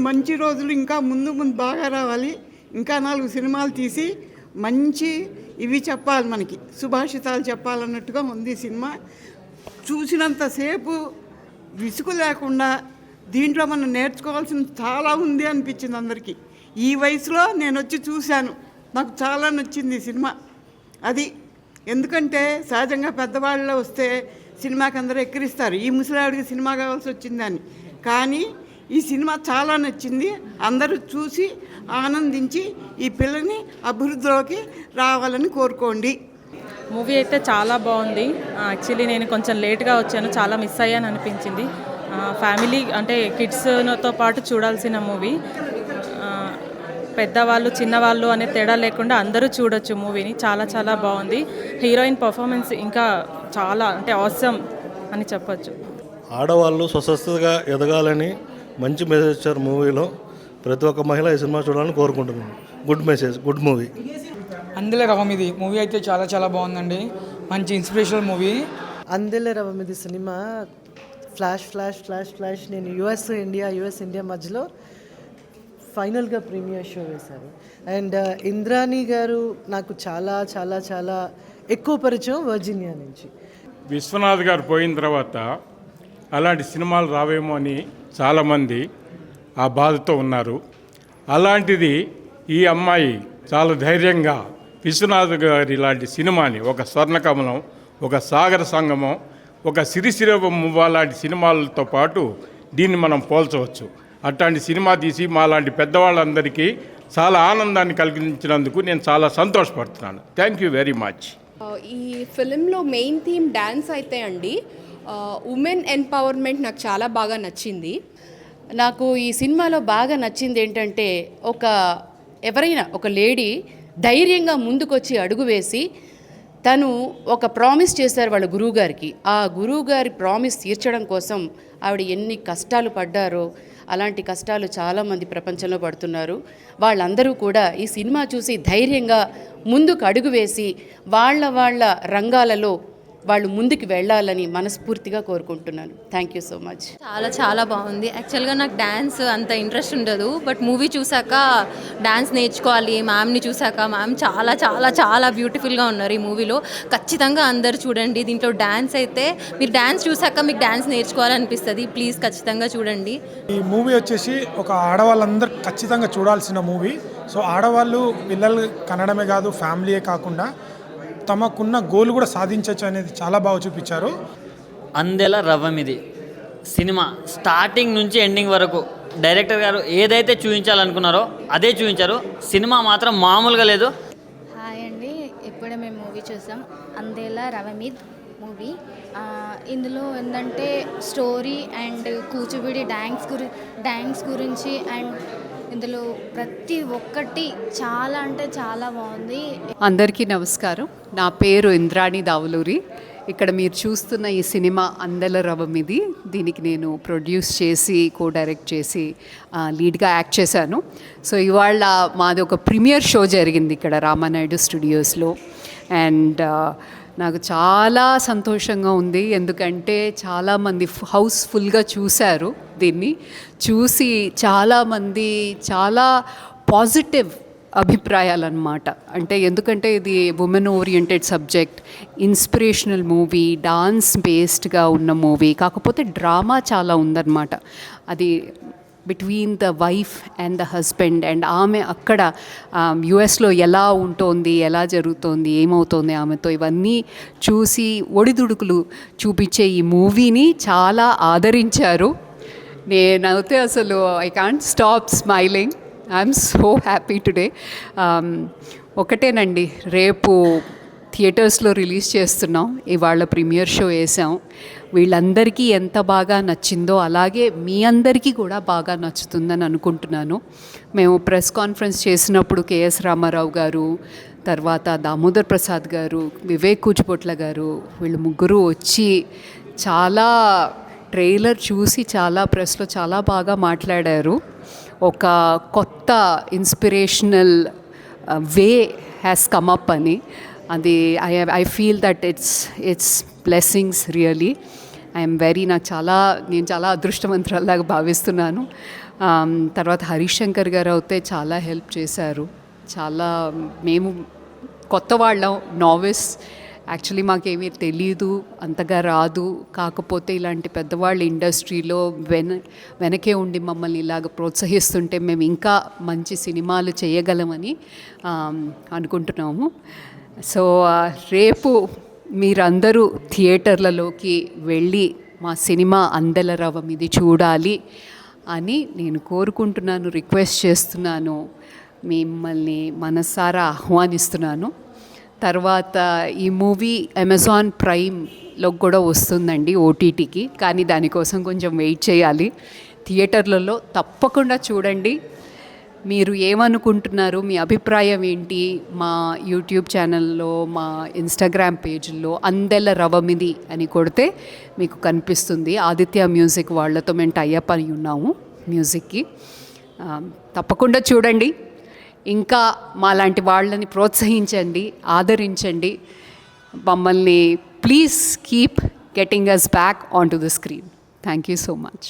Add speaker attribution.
Speaker 1: మంచి రోజులు ఇంకా ముందు ముందు బాగా రావాలి. ఇంకా 4 సినిమాలు తీసి మంచి ఇవి చెప్పాలి, మనకి సుభాషితాలు చెప్పాలన్నట్టుగా ఉంది సినిమా. చూసినంతసేపు విసుగు లేకుండా దీంట్లో మనం నేర్చుకోవాల్సిన చాలా ఉంది అనిపించింది అందరికీ. ఈ వయసులో నేను వచ్చి చూశాను, నాకు చాలా నచ్చింది ఈ సినిమా. అది ఎందుకంటే సహజంగా పెద్దవాళ్ళలో వస్తే సినిమాకి అందరూ ఎక్కిరిస్తారు, ఈ ముసలాడికి సినిమా కావాల్సి వచ్చిందని. కానీ ఈ సినిమా చాలా నచ్చింది. అందరూ చూసి ఆనందించి ఈ పిల్లని అభివృద్ధిలోకి రావాలని కోరుకోండి.
Speaker 2: మూవీ అయితే చాలా బాగుంది. యాక్చువల్లీ నేను కొంచెం లేట్గా వచ్చాను, చాలా మిస్ అయ్యాను అనిపించింది. ఫ్యామిలీ అంటే కిడ్స్తో పాటు చూడాల్సిన మూవీ. పెద్దవాళ్ళు చిన్నవాళ్ళు అనే తేడా లేకుండా అందరూ చూడొచ్చు మూవీని. చాలా చాలా బాగుంది. హీరోయిన్ పర్ఫార్మెన్స్ ఇంకా చాలా అంటే ఆసమ్ అని చెప్పొచ్చు.
Speaker 3: ఆడవాళ్ళు స్వస్థతగా ఎదగాలని మంచి మెసేజ్ ఇచ్చారు మూవీలో. ప్రతి ఒక్క మహిళ ఈ సినిమా చూడాలని కోరుకుంటున్నాను. Good message, good movie.
Speaker 4: Andela Ravamidi movie అయితే చాలా చాలా బాగుందండి. మంచి ఇన్స్పిరేషనల్ మూవీ.
Speaker 5: అందెల రవమిది సినిమా ఫ్లాష్ ఫ్లాష్ ఫ్లాష్ ఫ్లాష్ నేను యుఎస్ ఇండియా మధ్యలో ఫైనల్గా ప్రీమియర్ షో వేశారు. అండ్ ఇంద్రాణి గారు నాకు చాలా చాలా చాలా ఎక్కువ పరిచయం వర్జీనియా నుంచి.
Speaker 6: విశ్వనాథ్ గారు పోయిన తర్వాత అలాంటి సినిమాలు రావేమో అని చాలామంది ఆ బాధతో ఉన్నారు. అలాంటిది ఈ అమ్మాయి చాలా ధైర్యంగా విశ్వనాథ్ గారి ఇలాంటి సినిమాని, ఒక స్వర్ణకమలం, ఒక సాగర సంగమం, ఒక సిరిసిరవ్వ లాంటి సినిమాలతో పాటు దీన్ని మనం పోల్చవచ్చు. అట్లాంటి సినిమా తీసి మా లాంటి పెద్దవాళ్ళందరికీ చాలా ఆనందాన్ని కలిగించినందుకు నేను చాలా సంతోషపడుతున్నాను. Thank you very much.
Speaker 7: ఈ ఫిలింలో మెయిన్ థీమ్ డ్యాన్స్ అయితే అండి, ఉమెన్ ఎంపవర్మెంట్ నాకు చాలా బాగా నచ్చింది.
Speaker 8: నాకు ఈ సినిమాలో బాగా నచ్చింది ఏంటంటే, ఎవరైనా ఒక లేడీ ధైర్యంగా ముందుకొచ్చి అడుగు వేసి తను ఒక ప్రామిస్ చేశారు వాళ్ళ గురువుగారికి. ఆ గురువుగారి ప్రామిస్ తీర్చడం కోసం ఆవిడ ఎన్ని కష్టాలు పడ్డారో, అలాంటి కష్టాలు చాలామంది ప్రపంచంలో పడుతున్నారు. వాళ్ళందరూ కూడా ఈ సినిమా చూసి ధైర్యంగా ముందుకు అడుగు వేసి వాళ్ళ రంగాలలో వాళ్ళు ముందుకు వెళ్ళాలని మనస్ఫూర్తిగా కోరుకుంటున్నాను. Thank you so much.
Speaker 9: చాలా బాగుంది. యాక్చువల్గా నాకు డ్యాన్స్ అంత ఇంట్రెస్ట్ ఉండదు, బట్ మూవీ చూసాక డ్యాన్స్ నేర్చుకోవాలి. మ్యామ్ని చూసాక మ్యామ్ చాలా చాలా చాలా బ్యూటిఫుల్గా ఉన్నారు ఈ మూవీలో. ఖచ్చితంగా అందరు చూడండి. దీంట్లో డ్యాన్స్ అయితే మీరు డ్యాన్స్ చూసాక మీకు డ్యాన్స్ నేర్చుకోవాలనిపిస్తుంది. ప్లీజ్ ఖచ్చితంగా చూడండి.
Speaker 10: ఈ మూవీ వచ్చేసి ఒక ఆడవాళ్ళందరూ ఖచ్చితంగా చూడాల్సిన మూవీ. సో ఆడవాళ్ళు పిల్లలు కనడమే కాదు, ఫ్యామిలీయే కాకుండా తమకున్న గోల్ కూడా సాధించవచ్చు అనేది చాలా బాగా చూపించారు.
Speaker 11: అందెల రవ్వమిది సినిమా స్టార్టింగ్ నుంచి ఎండింగ్ వరకు డైరెక్టర్ గారు ఏదైతే చూపించాలనుకున్నారో అదే చూపించారు. సినిమా మాత్రం మామూలుగా లేదు.
Speaker 12: హాయ్ అండి, ఇప్పుడే మేము మూవీ చూసాం అందెల రవమిద్ మూవీ. ఇందులో ఏంటంటే స్టోరీ అండ్ కూచిపూడి డ్యాన్స్ గురించి అండ్ ఇందులో ప్రతి ఒక్కటి చాలా అంటే చాలా బాగుంది.
Speaker 13: అందరికీ నమస్కారం. నా పేరు ఇంద్రాణి దావులూరి. ఇక్కడ మీరు చూస్తున్న ఈ సినిమా అందెల రవమిది. దీనికి నేను ప్రొడ్యూస్ చేసి డైరెక్ట్ చేసి లీడ్గా యాక్ట్ చేశాను. సో ఇవాళ మాది ఒక ప్రీమియర్ షో జరిగింది ఇక్కడ రామానాయుడు స్టూడియోస్లో. అండ్ నాకు చాలా సంతోషంగా ఉంది, ఎందుకంటే చాలామంది హౌస్ఫుల్గా చూశారు. దీన్ని చూసి చాలామంది చాలా పాజిటివ్ అభిప్రాయాలన్నమాట. అంటే ఎందుకంటే ఇది women oriented subject, inspirational movie, dance బేస్డ్గా ఉన్న మూవీ, కాకపోతే డ్రామా చాలా ఉందన్నమాట. అది between the wife and the husband. And ఆమె అక్కడ యుఎస్లో ఎలా ఉంటోంది, ఎలా జరుగుతోంది, ఏమవుతోంది ఆమెతో, ఇవన్నీ చూసి ఒడిదుడుకులు చూపించే ఈ మూవీని చాలా ఆదరించారు. నేనైతే అసలు I can't stop smiling. I'm so happy today. ఒకటేనండి, రేపు థియేటర్స్లో రిలీజ్ చేస్తున్నాం. ఇవాళ ప్రీమియర్ షో వేసాం. వీళ్ళందరికీ ఎంత బాగా నచ్చిందో అలాగే మీ అందరికీ కూడా బాగా నచ్చుతుందని అనుకుంటున్నాను. మేము ప్రెస్ కాన్ఫరెన్స్ చేసినప్పుడు కేఎస్ రామారావు గారు, తర్వాత దామోదర్ ప్రసాద్ గారు, వివేక్ కూచిపోట్ల గారు, వీళ్ళు ముగ్గురు వచ్చి చాలా ట్రైలర్ చూసి చాలా ప్రెస్లో చాలా బాగా మాట్లాడారు. ఒక కొత్త inspirational way has come up అని. అది I feel that it's blessings really. నేను చాలా అదృష్టవంతురాలాగా భావిస్తున్నాను. తర్వాత హరిశంకర్ గారు అయితే చాలా హెల్ప్ చేశారు. చాలా మేము కొత్త వాళ్ళం, నావిస్, యాక్చువల్లీ మాకేమీ తెలీదు, అంతగా రాదు. కాకపోతే ఇలాంటి పెద్దవాళ్ళ ఇండస్ట్రీలో వెనకే ఉండి మమ్మల్ని ఇలాగ ప్రోత్సహిస్తుంటే మేము ఇంకా మంచి సినిమాలు చేయగలమని అనుకుంటున్నాము. సో రేపు మీరందరూ థియేటర్లలోకి వెళ్ళి మా సినిమా అందెల రవమిది చూడాలి అని నేను కోరుకుంటున్నాను, రిక్వెస్ట్ చేస్తున్నాను, మిమ్మల్ని మనసారా ఆహ్వానిస్తున్నాను. తర్వాత ఈ మూవీ అమెజాన్ ప్రైమ్లో కూడా వస్తుందండి, ఓటీటీకి. కానీ దానికోసం కొంచెం వెయిట్ చేయాలి. థియేటర్లలో తప్పకుండా చూడండి. మీరు ఏమనుకుంటున్నారు, మీ అభిప్రాయం ఏంటి? మా యూట్యూబ్ ఛానల్లో, మా ఇన్స్టాగ్రామ్ పేజీల్లో అందెల రవమిది అని కొడితే మీకు కనిపిస్తుంది. ఆదిత్య మ్యూజిక్ వాళ్ళతో మేము టైఅప్ అని ఉన్నాము మ్యూజిక్కి. తప్పకుండా చూడండి. ఇంకా మాలాంటి వాళ్ళని ప్రోత్సహించండి, ఆదరించండి. మమ్మల్ని please keep getting us back on to the screen. Thank you so much.